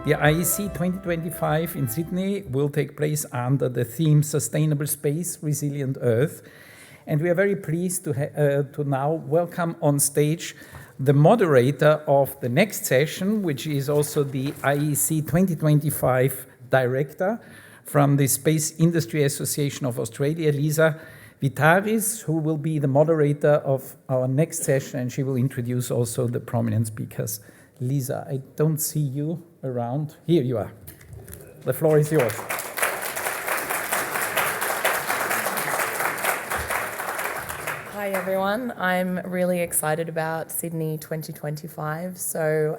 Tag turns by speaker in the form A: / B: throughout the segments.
A: The IAC 2025 in Sydney will take place under the theme Sustainable Space, Resilient Earth. And we are very pleased to now welcome on stage the moderator of the next session, which is also the IAC 2025 director from the Space Industry Association of Australia, Lisa VITARIS, who will be the moderator of our next session, and she will introduce also the prominent speakers. Lisa, I don't see you around. Here you are. The floor is yours.
B: Hi everyone, I'm really excited about Sydney 2025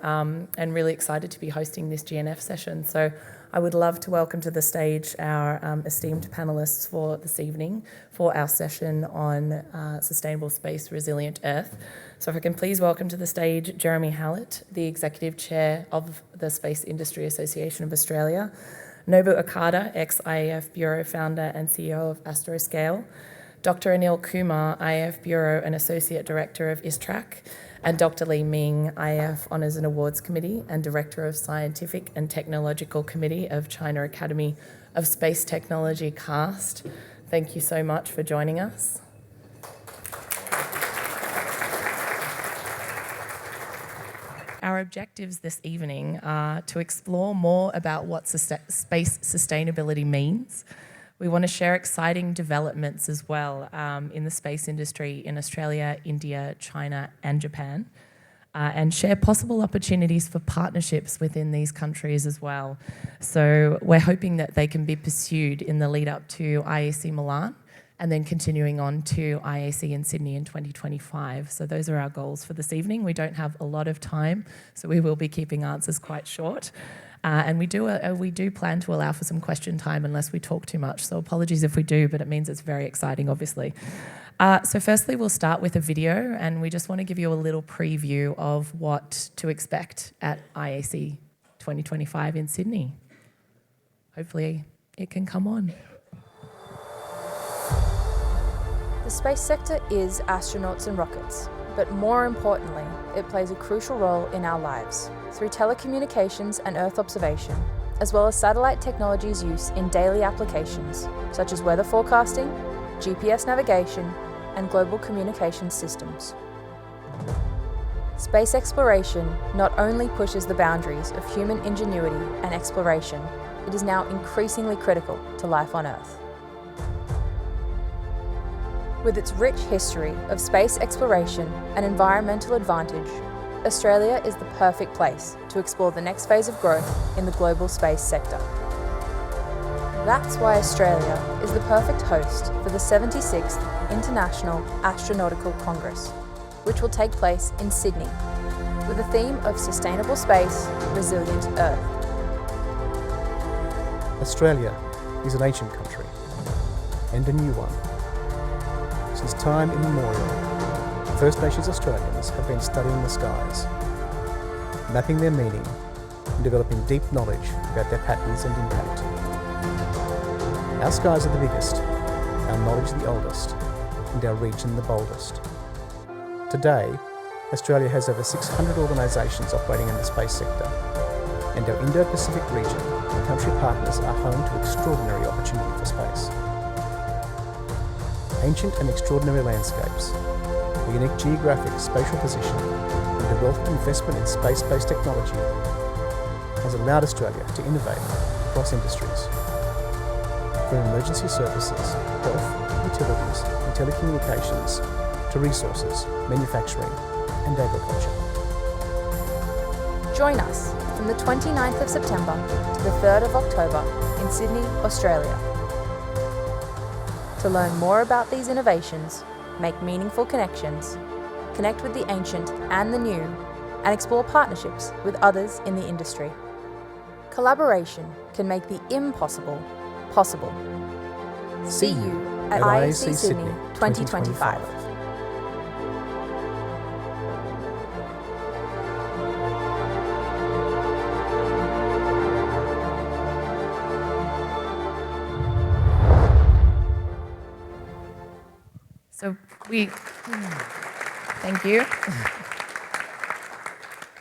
B: and really excited to be hosting this GNF session. So I would love to welcome to the stage our esteemed panellists for this evening for our session on Sustainable Space, Resilient Earth. So if I can please welcome to the stage Jeremy Hallett, the Executive Chair of the Space Industry Association of Australia, Nobu Okada, ex-IAF Bureau Founder and CEO of Astroscale, Dr. Anil Kumar, IAF Bureau and Associate Director of ISTRAC, and Dr. Li Ming, IAF Honours and Awards Committee and Director of Scientific and Technological Committee of China Academy of Space Technology, CAST. Thank you so much for joining us. Our objectives this evening are to explore more about what space sustainability means. We want to share exciting developments as well in the space industry in Australia, India, China, and Japan, and share possible opportunities for partnerships within these countries as well. So we're hoping that they can be pursued in the lead up to IAC Milan, and then continuing on to IAC in Sydney in 2025. So those are our goals for this evening. We don't have a lot of time, so we will be keeping answers quite short. And we do plan to allow for some question time unless we talk too much. So apologies if we do, but it means it's very exciting, obviously. So firstly, we'll start with a video, and we just want to give you a little preview of what to expect at IAC 2025 in Sydney. Hopefully it can come on.
C: The space sector is astronauts and rockets, but more importantly, it plays a crucial role in our lives through telecommunications and Earth observation, as well as satellite technology's use in daily applications such as weather forecasting, GPS navigation, and global communication systems. Space exploration not only pushes the boundaries of human ingenuity and exploration, it is now increasingly critical to life on Earth. With its rich history of space exploration and environmental advantage, Australia is the perfect place to explore the next phase of growth in the global space sector. That's why Australia is the perfect host for the 76th International Astronautical Congress, which will take place in Sydney, with the theme of Sustainable Space, Resilient Earth.
D: Australia is an ancient country, and a new one. Since time immemorial, First Nations Australians have been studying the skies, mapping their meaning and developing deep knowledge about their patterns and impact. Our skies are the biggest, our knowledge the oldest, and our region the boldest. Today, Australia has over 600 organisations operating in the space sector, and our Indo-Pacific region and country partners are home to extraordinary opportunity for space. Ancient and extraordinary landscapes, a unique geographic spatial position, and a wealth of investment in space-based technology has allowed Australia to innovate across industries, from emergency services, health, utilities, and telecommunications, to resources, manufacturing, and agriculture.
C: Join us from the 29th of September to the 3rd of October in Sydney, Australia. To learn more about these innovations, make meaningful connections, connect with the ancient and the new, and explore partnerships with others in the industry. Collaboration can make the impossible possible. See you at IAC Sydney 2025.
B: So thank you.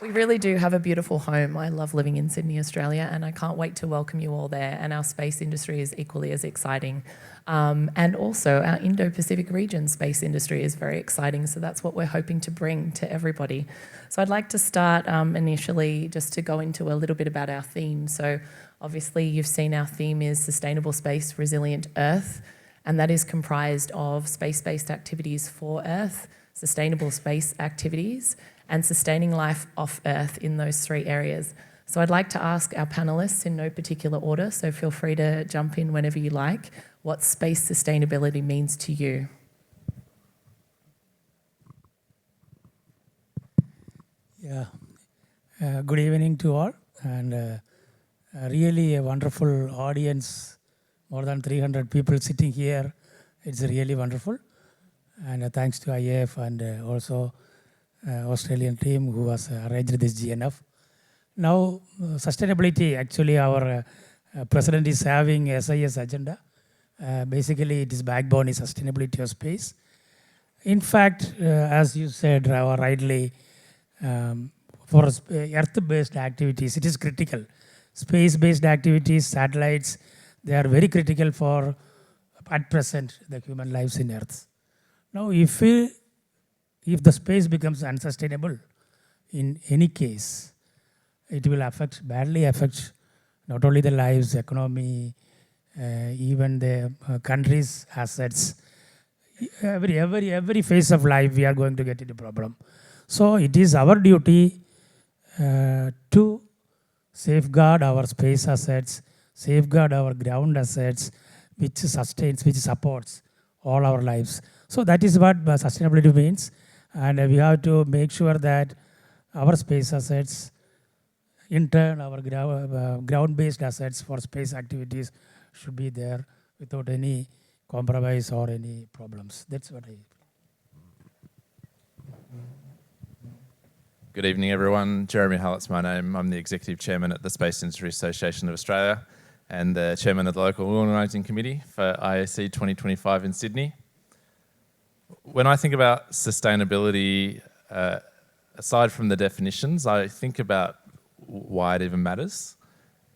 B: We really do have a beautiful home. I love living in Sydney, Australia, and I can't wait to welcome you all there. And our space industry is equally as exciting. And also our Indo-Pacific region space industry is very exciting, so that's what we're hoping to bring to everybody. So I'd like to start initially just to go into a little bit about our theme. So obviously you've seen our theme is Sustainable Space, Resilient Earth, and that is comprised of space-based activities for Earth, sustainable space activities, and sustaining life off Earth in those three areas. So I'd like to ask our panellists in no particular order, so feel free to jump in whenever you like, what space sustainability means to you.
E: Yeah, good evening to all, and really a wonderful audience, more than 300 people sitting here. It's really wonderful, and thanks to IAF and also Australian team who has arranged this GNF. Now, sustainability, actually our president is having SIS agenda. Basically, its backbone is sustainability of space. In fact, as you said rightly, for Earth-based activities, it is critical. Space-based activities, satellites, they are very critical for, at present, the human lives in Earth. Now, if the space becomes unsustainable, in any case, it will badly affect not only the lives, economy, even the country's assets. Every phase of life, we are going to get into problem. So it is our duty to safeguard our space assets, safeguard our ground assets, which supports all our lives. So that is what sustainability means. And we have to make sure that our space assets, in turn, our ground-based assets for space activities should be there without any compromise or any problems. That's what I...
F: Good evening, everyone. Jeremy Hallett's my name. I'm the Executive Chairman at the Space Industry Association of Australia and the Chairman of the local organising committee for IAC 2025 in Sydney. When I think about sustainability, aside from the definitions, I think about why it even matters.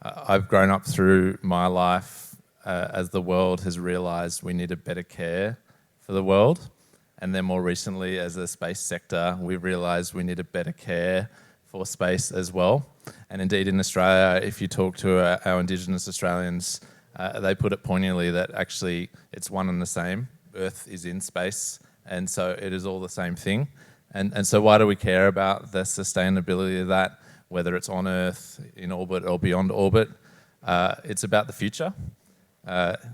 F: I've grown up through my life as the world has realised we needed better care for the world. And then more recently, as a space sector, we've realised we needed better care for space as well. And indeed in Australia, if you talk to our Indigenous Australians, they put it poignantly that actually it's one and the same. Earth is in space, and so it is all the same thing. And so why do we care about the sustainability of that, whether it's on Earth, in orbit or beyond orbit? It's about the future.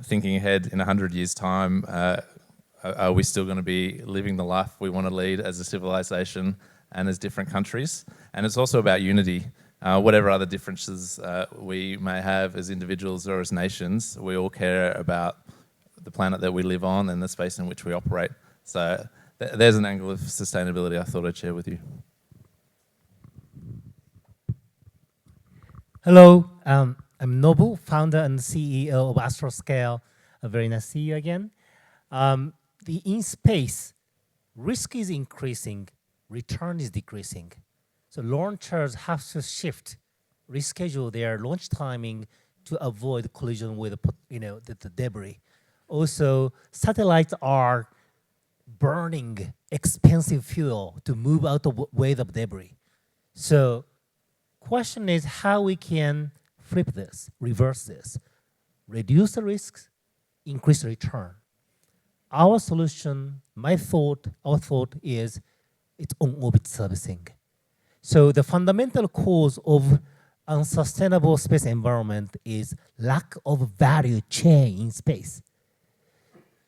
F: Thinking ahead in 100 years' time, are we still going to be living the life we want to lead as a civilization and as different countries? And it's also about unity. Whatever other differences we may have as individuals or as nations, we all care about the planet that we live on and the space in which we operate. So there's an angle of sustainability I thought I'd share with you.
G: Hello, I'm Nobu, founder and CEO of Astroscale. Very nice to see you again. In space, risk is increasing, return is decreasing. So launchers have to reschedule their launch timing to avoid collision with the debris. Also, satellites are burning expensive fuel to move out of way of debris. So question is how we can flip this, reverse this, reduce the risks, increase the return. Our solution, our thought is it's on-orbit servicing. So the fundamental cause of unsustainable space environment is lack of value chain in space.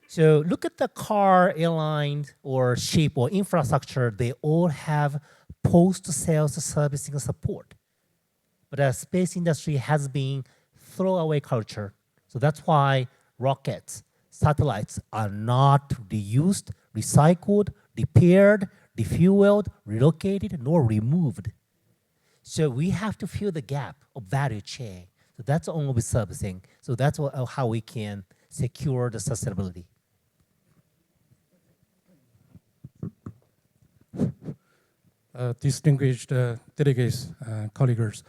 G: So look at the car, airline, or ship, or infrastructure. They all have post-sales servicing support. But the space industry has been throwaway culture. So that's why rockets, satellites are not reused, recycled, repaired, defueled, relocated, nor removed. So we have to fill the gap of value chain. So that's on-orbit servicing. So that's how we can secure the sustainability.
H: distinguished delegates, colleagues.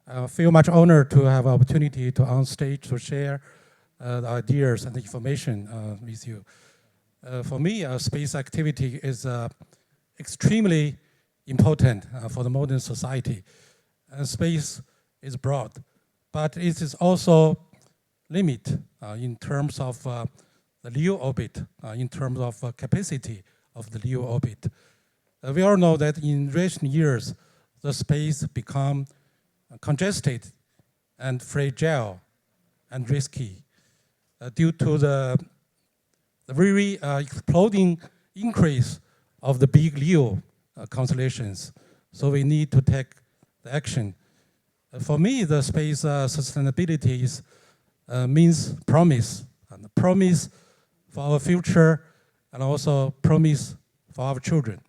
H: I feel much honored to have opportunity to on stage to share the ideas and the information with you. For me, space activity is extremely important for the modern society. Space is broad, but it is also limited in terms of the LEO orbit, in terms of capacity of the LEO orbit. We all know that in recent years, the space become congested and fragile and risky due to the very exploding increase of the big LEO constellations. So we need to take the action. For me, the space sustainability means promise, and promise for our future, and also promise for our children.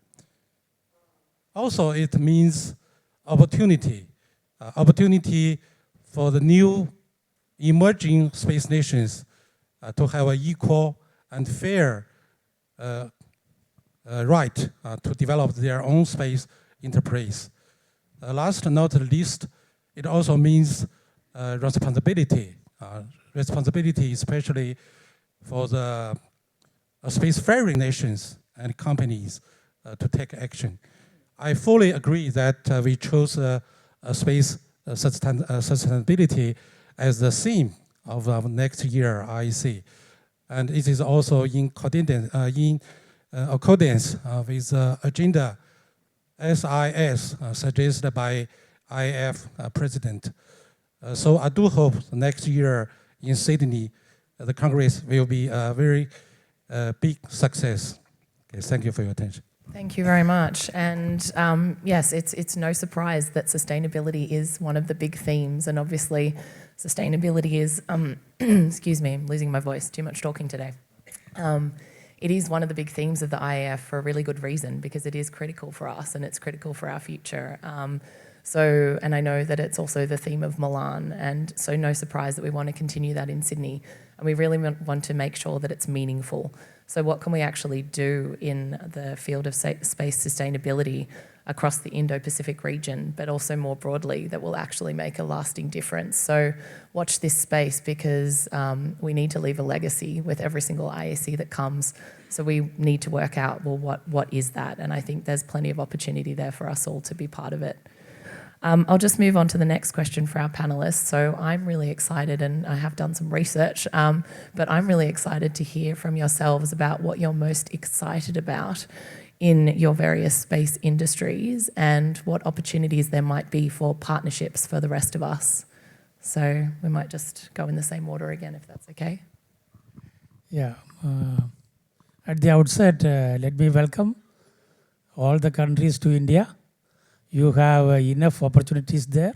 H: Also, it means opportunity, opportunity for the new emerging space nations to have an equal and fair right to develop their own space enterprise. Last but not least, it also means responsibility. Responsibility especially for the spacefaring nations and companies to take action. I fully agree that we chose space sustainability as the theme of next year IAC. And it is also in accordance with the agenda SIS suggested by IAF President. So I do hope next year in Sydney, the Congress will be a very big success. Okay, thank you for your attention.
B: Thank you very much. And yes, it's no surprise that sustainability is one of the big themes. And obviously, sustainability is, excuse me, I'm losing my voice, too much talking today. It is one of the big themes of the IAF for a really good reason, because it is critical for us and it's critical for our future. And I know that it's also the theme of Milan, and so no surprise that we want to continue that in Sydney. And we really want to make sure that it's meaningful. So what can we actually do in the field of space sustainability across the Indo-Pacific region, but also more broadly, that will actually make a lasting difference? So watch this space, because we need to leave a legacy with every single IAC that comes. So we need to work out, well, what is that? And I think there's plenty of opportunity there for us all to be part of it. I'll just move on to the next question for our panelists. So I'm really excited, and I have done some research, but I'm really excited to hear from yourselves about what you're most excited about in your various space industries and what opportunities there might be for partnerships for the rest of us. So we might just go in the same order again, if that's okay.
E: Yeah. At the outset, let me welcome all the countries to India. You have enough opportunities there.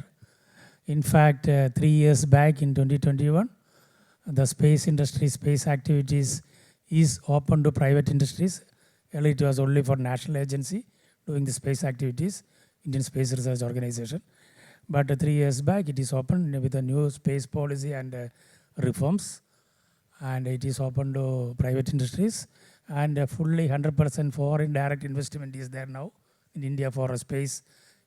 E: In fact, 3 years back in 2021, the space industry, space activities is open to private industries. Earlier it was only for national agency doing the space activities, Indian Space Research Organization. But 3 years back, it is open with a new space policy and reforms. And it is open to private industries. And fully 100% foreign direct investment is there now in India for space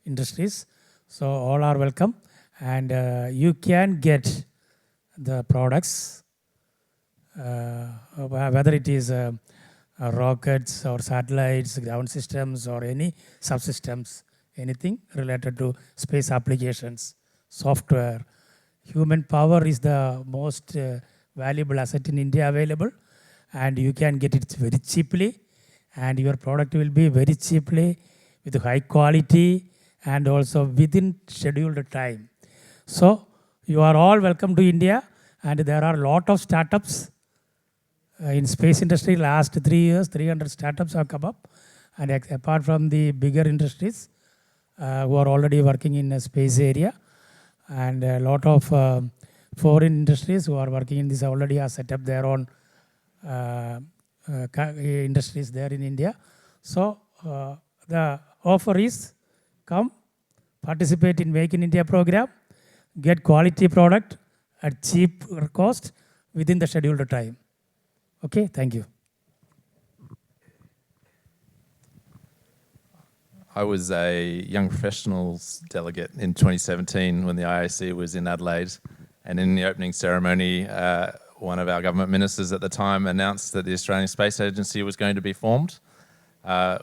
E: industries. So all are welcome. And you can get the products, whether it is rockets or satellites, ground systems, or any subsystems, anything related to space applications, software. Human power is the most valuable asset in India available, and you can get it very cheaply, and your product will be very cheaply with high quality and also within scheduled time. So you are all welcome to India, and there are a lot of startups in space industry. Last 3 years, 300 startups have come up, and apart from the bigger industries who are already working in a space area, and a lot of foreign industries who are working in this already have set up their own industries there in India. So the offer is come, participate in Make in India program, get quality product at cheap cost within the scheduled time. Okay, thank you.
F: I was a young professionals delegate in 2017 when the IAC was in Adelaide, and in the opening ceremony, one of our government ministers at the time announced that the Australian Space Agency was going to be formed,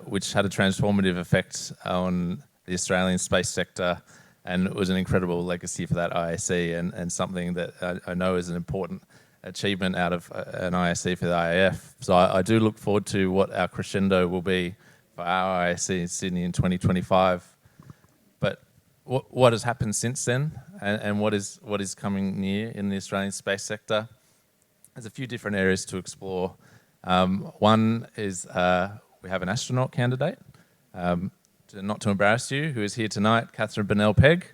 F: which had a transformative effect on the Australian space sector, and it was an incredible legacy for that IAC, and something that I know is an important achievement out of an IAC for the IAF. So I do look forward to what our crescendo will be for our IAC in Sydney in 2025. But what has happened since then, and what is coming near in the Australian space sector? There's a few different areas to explore. One is we have an astronaut candidate, not to embarrass you, who is here tonight, Catherine Bennell-Pegg,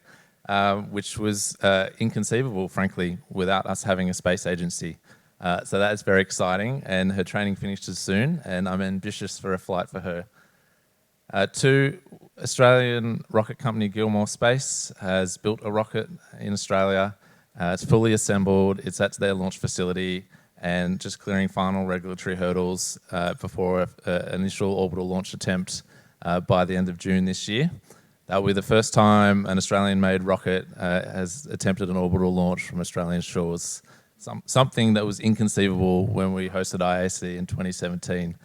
F: which was inconceivable, frankly, without us having a space agency. So that's very exciting, and her training finishes soon, and I'm ambitious for a flight for her. Two, Australian rocket company Gilmore Space has built a rocket in Australia. It's fully assembled, it's at their launch facility, and just clearing final regulatory hurdles before an initial orbital launch attempt by the end of June this year. That will be the first time an Australian-made rocket has attempted an orbital launch from Australian shores. Something that was inconceivable when we hosted IAC in 2017.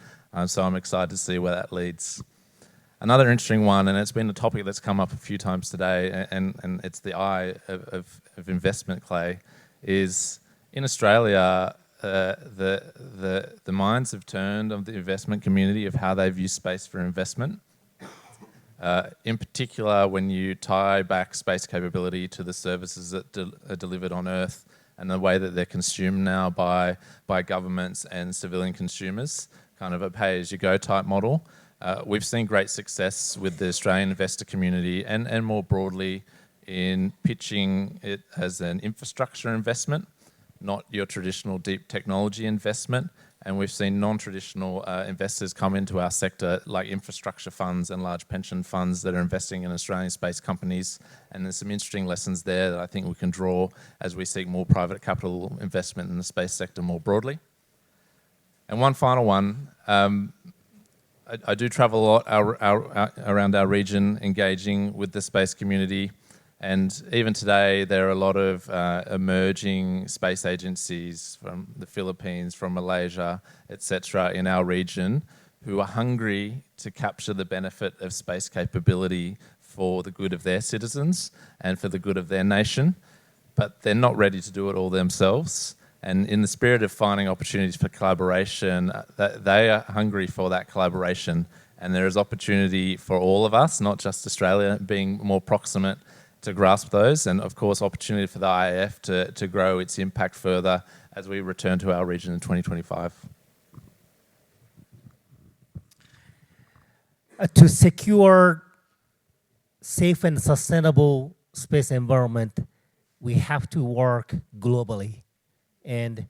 F: So I'm excited to see where that leads. Another interesting one, and it's been a topic that's come up a few times today, and it's the eye of investment, Clay, is in Australia, the minds have turned of the investment community of how they view space for investment. In particular, when you tie back space capability to the services that are delivered on Earth and the way that they're consumed now by governments and civilian consumers, kind of a pay-as-you-go type model. We've seen great success with the Australian investor community and more broadly in pitching it as an infrastructure investment, not your traditional deep technology investment. And we've seen non-traditional investors come into our sector, like infrastructure funds and large pension funds that are investing in Australian space companies. And there's some interesting lessons there that I think we can draw as we seek more private capital investment in the space sector more broadly. And one final one, I do travel a lot around our region, engaging with the space community. And even today, there are a lot of emerging space agencies from the Philippines, from Malaysia, etc., in our region, who are hungry to capture the benefit of space capability for the good of their citizens and for the good of their nation, but they're not ready to do it all themselves. And in the spirit of finding opportunities for collaboration, they are hungry for that collaboration. And there is opportunity for all of us, not just Australia, being more proximate to grasp those, and of course opportunity for the IAF to grow its impact further as we return to our region in 2025.
G: To secure safe and sustainable space environment, we have to work globally. And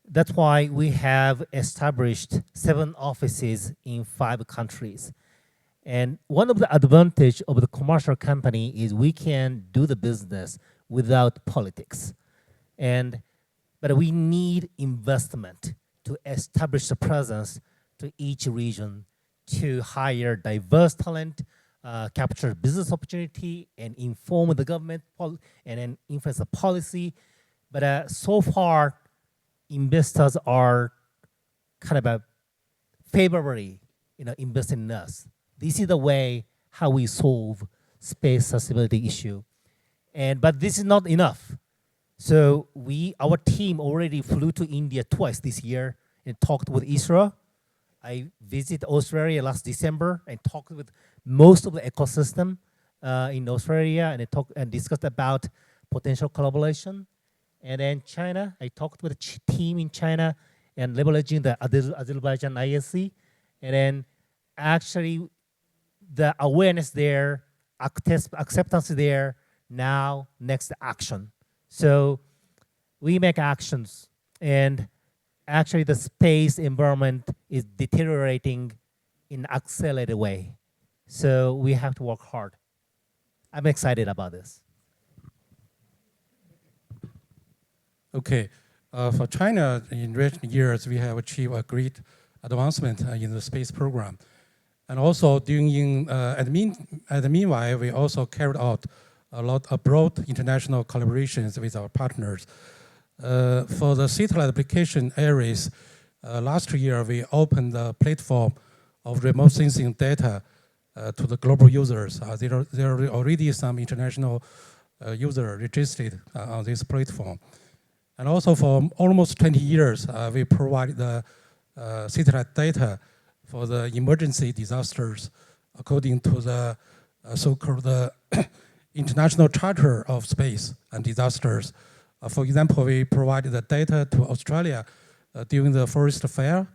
G: that's why we have established 7 offices in 5 countries. And one of the advantages of the commercial company is we can do the business without politics. But we need investment to establish a presence to each region, to hire diverse talent, capture business opportunity, and inform the government and then influence the policy. But so far, investors are kind of favorably, investing in us. This is the way how we solve space sustainability issue. But this is not enough. So our team already flew to India twice this year and talked with Israel. I visited Australia last December and talked with most of the ecosystem in Australia and discussed about potential collaboration. And then China, I talked with a team in China and leveraging the Azerbaijan IAC. And then actually the awareness there, acceptance there, now next action. So we make actions, and actually the space environment is deteriorating in an accelerated way. So we have to work hard. I'm excited about this.
H: Okay, for China, in recent years, we have achieved a great advancement in the space program. And also at the meanwhile, we also carried out a lot of broad international collaborations with our partners. For the satellite application areas, last year we opened the platform of remote sensing data to the global users. There are already some international users registered on this platform. And also for almost 20 years, we provide the satellite data for the emergency disasters according to the so-called International Charter of Space and Disasters. For example, we provided the data to Australia during the forest fire,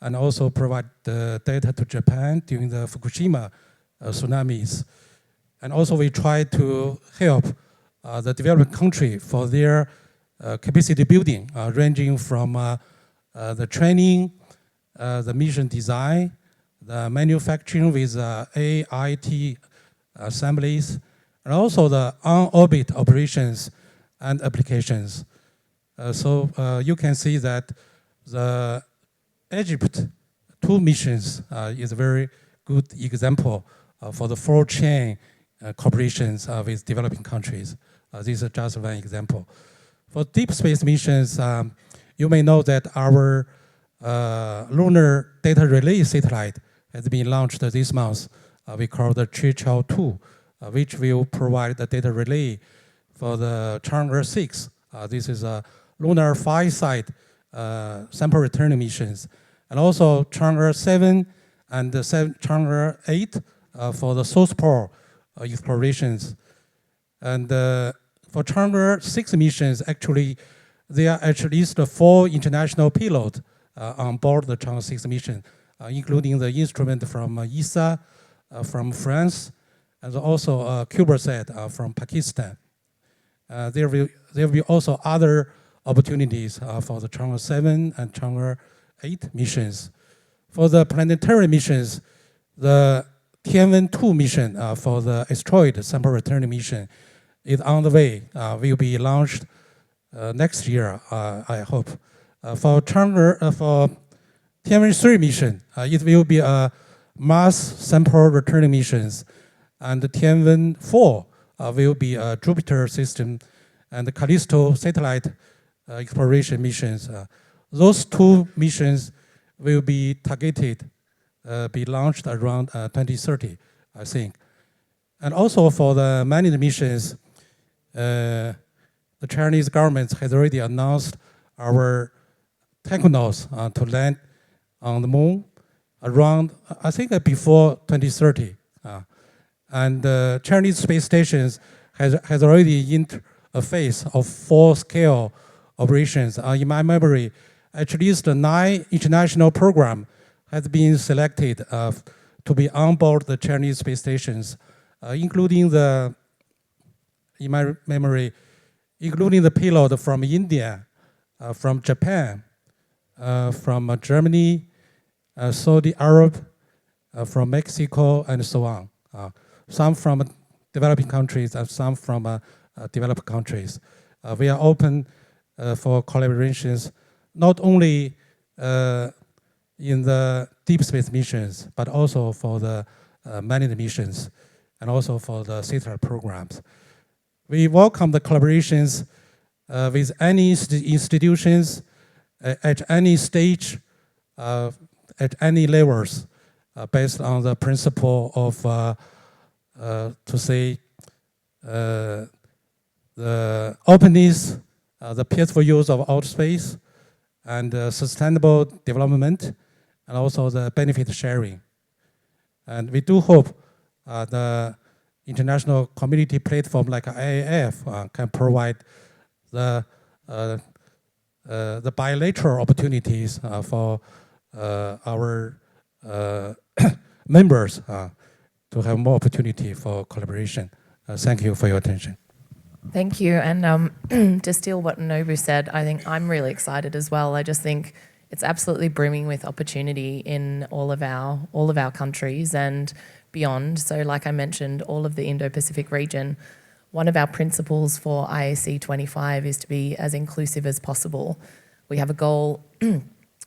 H: and also provide the data to Japan during the Fukushima tsunamis. And also we try to help the developing country for their capacity building, ranging from the training, the mission design, the manufacturing with AIT assemblies, and also the on-orbit operations and applications. So you can see that the Egypt 2 missions is a very good example for the 4-chain cooperations with developing countries. This is just one example. For deep space missions, you may know that our lunar data relay satellite has been launched this month. We call the Chichao-2, which will provide the data relay for the Chang'e 6. This is a lunar 5-site sample return missions. And also Chang'e 7 and Chang'e 8 for the South Pole explorations. And for Chang'e 6 missions, actually, there are at least 4 international payloads on board the Chang'e 6 mission, including the instrument from ESA, from France, and also CubeSat from Pakistan. There will be also other opportunities for the Chang'e 7 and Chang'e 8 missions. For the planetary missions, the Tianwen-2 mission for the asteroid sample return mission is on the way, will be launched next year, I hope. For Tianwen-3 mission, it will be a Mars sample return missions, and the Tianwen-4 will be a Jupiter system and the Callisto satellite exploration missions. Those 2 missions will be targeted, be launched around 2030, I think. And also for the manned missions, the Chinese government has already announced our technonauts to land on the moon around, I think, before 2030. And the Chinese space stations has already entered a phase of full-scale operations. In my memory, at least 9 international programs has been selected to be on board the Chinese space stations, including the, in my memory, including the payload from India, from Japan, from Germany, Saudi Arabia, from Mexico, and so on. Some from developing countries and some from developed countries. We are open for collaborations, not only in the deep space missions, but also for the manned missions, and also for the satellite programs. We welcome the collaborations with any institutions at any stage, at any levels, based on the principle of, to say, the openness, the peaceful use of outer space, and sustainable development, and also the benefit sharing. And we do hope the international community platform like IAF can provide the bilateral opportunities for our members to have more opportunity for collaboration. Thank you for your attention.
B: Thank you. And to steal what Nobu said, I think I'm really excited as well. I just think it's absolutely brimming with opportunity in all of our countries and beyond. So like I mentioned, all of the Indo-Pacific region, one of our principles for IAC 25 is to be as inclusive as possible. We have a goal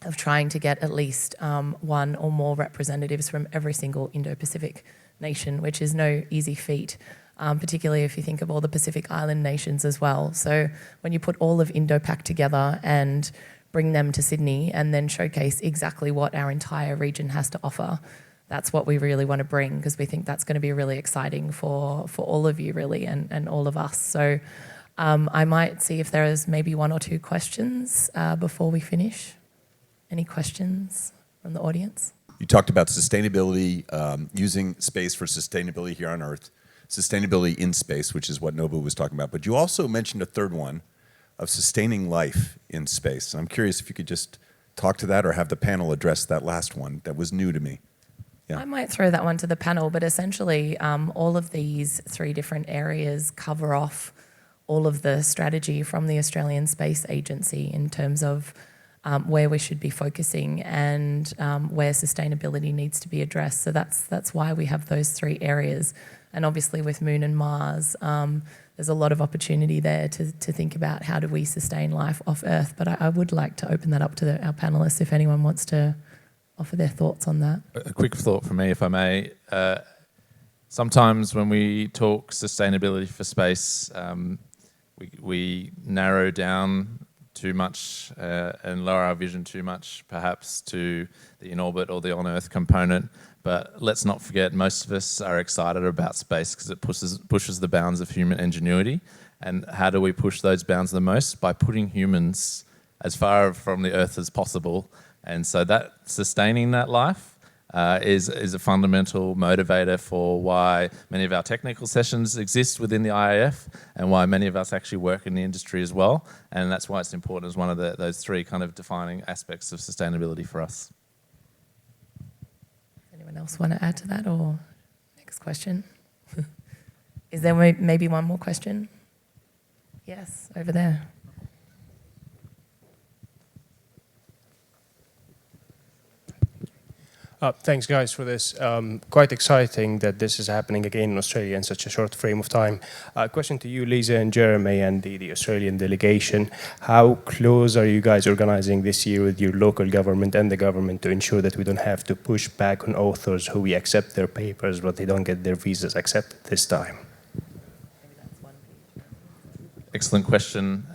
B: of trying to get at least one or more representatives from every single Indo-Pacific nation, which is no easy feat, particularly if you think of all the Pacific Island nations as well. So when you put all of Indo-Pac together and bring them to Sydney and then showcase exactly what our entire region has to offer, that's what we really want to bring, because we think that's going to be really exciting for all of you really, and all of us. So I might see if there is maybe one or two questions before we finish. Any questions from the audience?
I: You talked about sustainability, using space for sustainability here on Earth, sustainability in space, which is what Nobu was talking about. But you also mentioned a third one of sustaining life in space. I'm curious if you could just talk to that or have the panel address that last one that was new to me. Yeah.
B: I might throw that one to the panel, but essentially all of these three different areas cover off all of the strategy from the Australian Space Agency in terms of where we should be focusing and where sustainability needs to be addressed. So that's why we have those three areas. And obviously with Moon and Mars, there's a lot of opportunity there to think about how do we sustain life off Earth. But I would like to open that up to our panellists if anyone wants to offer their thoughts on that.
F: A quick thought from me, if I may. Sometimes when we talk sustainability for space, we narrow down too much and lower our vision too much, perhaps, to the in-orbit or the on-Earth component. But let's not forget, most of us are excited about space because it pushes the bounds of human ingenuity. And how do we push those bounds the most? By putting humans as far from the Earth as possible. And so that sustaining that life is a fundamental motivator for why many of our technical sessions exist within the IAF and why many of us actually work in the industry as well. And that's why it's important as one of those three kind of defining aspects of sustainability for us.
B: Anyone else want to add to that, or next question? Is there maybe one more question? Yes, over there.
J: Thanks, guys, for this. Quite exciting that this is happening again in Australia in such a short frame of time. Question to you, Lisa and Jeremy, and the Australian delegation. How close are you guys organizing this year with your local government and the government to ensure that we don't have to push back on authors who we accept their papers, but they don't get their visas accepted this time?
F: Excellent question.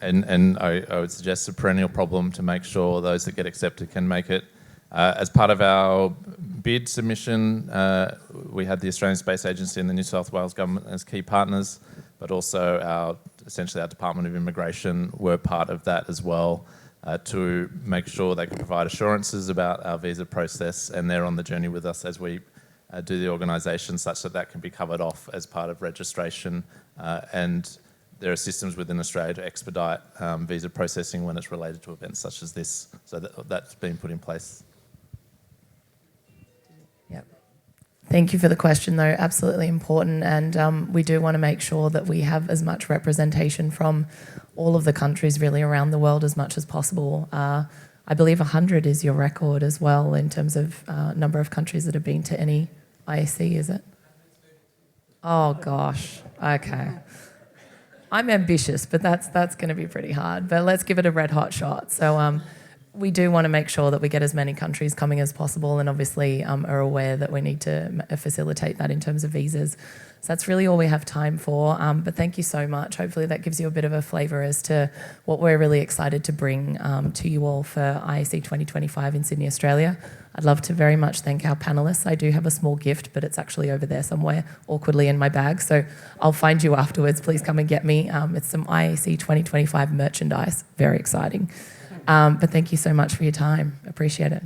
F: And I would suggest a perennial problem to make sure those that get accepted can make it. As part of our bid submission, we had the Australian Space Agency and the New South Wales government as key partners, but also essentially our Department of Immigration were part of that as well, to make sure they can provide assurances about our visa process, and they're on the journey with us as we do the organisation, such that that can be covered off as part of registration. And there are systems within Australia to expedite visa processing when it's related to events such as this. So that's been put in place.
B: Thank you for the question, though. Absolutely important. And we do want to make sure that we have as much representation from all of the countries really around the world as much as possible. I believe 100 is your record as well in terms of number of countries that have been to any IAC, is it? Oh, gosh. Okay. I'm ambitious, but that's going to be pretty hard. But let's give it a red-hot shot. So we do want to make sure that we get as many countries coming as possible, and obviously are aware that we need to facilitate that in terms of visas. So that's really all we have time for. But thank you so much. Hopefully that gives you a bit of a flavour as to what we're really excited to bring to you all for IAC 2025 in Sydney, Australia. I'd love to very much thank our panellists. I do have a small gift, but it's actually over there somewhere, awkwardly in my bag. So I'll find you afterwards. Please come and get me. It's some IAC 2025 merchandise. Very exciting. But thank you so much for your time. Appreciate it.